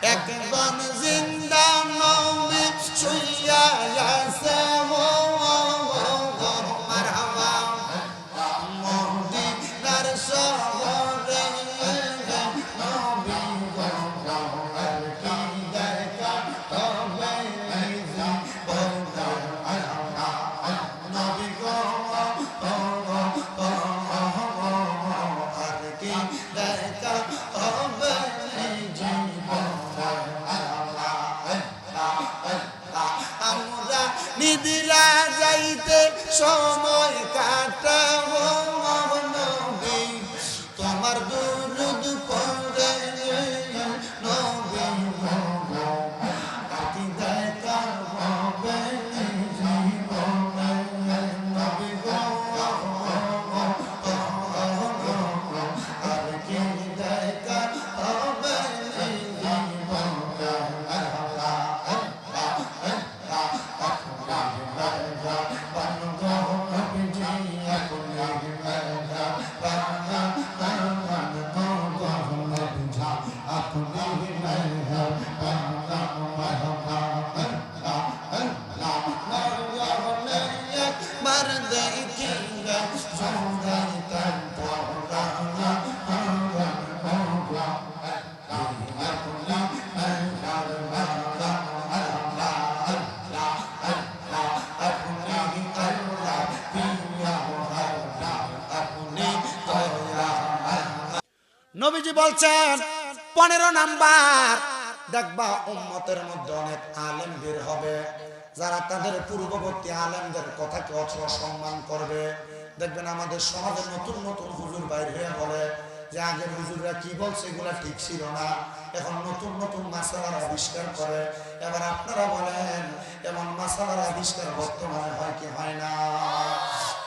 একদম জিন্দা নবী শুইয়া আছে মারহাবা মদিনার শহরে নবী গো আর কি দেখা হবে নবী গো আর কি দেখা হবে আমরা নিদিরা যাইতে সময় কাটাবো নবী তোমার দুরুদ পড়ে নবী আকি দেখা হবে জীবনে নবী গো আর কি দেখা হবে বার দেখিলে সন্ধ্যায় নবীজি বলছেন 15 নাম্বার দেখবা উম্মতের মধ্যে অনেক আলেম বের হবে যারা তাদের পূর্ববর্তী আলেমদের কথাকে অসম্মান করবে। দেখবেন আমাদের সমাজে নতুন নতুন হুজুর বাইর হয়ে বলে যে আগের হুজুররা কি বলছে এগুলা ঠিক ছিল না, এখন নতুন নতুন মাসালার আবিষ্কার করে। এবার আপনারা বলেন এমন মাসালার আবিষ্কার বর্তমানে হয় কি হয় না?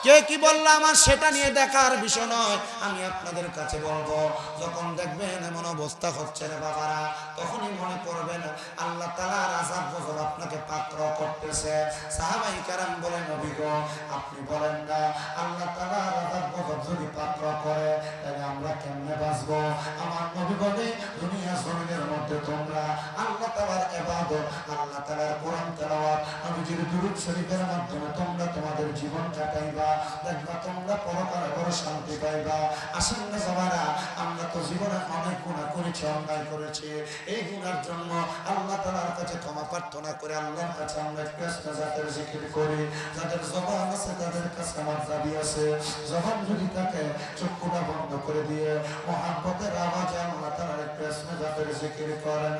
কে কি বললো আমার সেটা নিয়ে দেখার বিষয় নয়। আমি আপনাদের কাছে বলবো যখন দেখবেন এমন অবস্থা হচ্ছে রে বাবারা, তখনই মনে করবেন আল্লাহ তাআলার আযাব গজব আপনাকে পাকড় করতেছে। সাহাবায়ে কেরাম বলেন নবী গো আপনি বলেন না আল্লাহ তাআলার আযাব গজব যদি পাকড় করে তাহলে আমরা কেমনে বাঁচবো? আমার নবী বলে দুনিয়া জমিনের মধ্যে তোমরা আল্লাহ তাআলার ইবাদত, আল্লাহ তাআলার কোরআন তেলাওয়াত, নবীজির দুরূদ শরীফের মাধ্যমে তোমরা তোমাদের জীবন কাটাইবা, দেখবা তোমরা পরকালে বড় শান্তি পাইবা। আসেন না বাবারা, আমরা তো জীবনে অনেক গুনাহ করেছি, অন্যায় করেছি। এই গুনার জন্য আল্লাহ তাআলার কাছে ক্ষমা প্রার্থনা করে আল্লাহর কাছে আমরা কৃষ্ণ জাতের জিকির করি। যাদের জবান আছে তাদের কাছে আমার দাবি আছে, জবান যদি থাকে চক্ষুটা বন্ধ করে দিয়ে মহব্বতের আওয়াজে আল্লাহ তাআলার কৃষ্ণ জাতের জিকির করেন।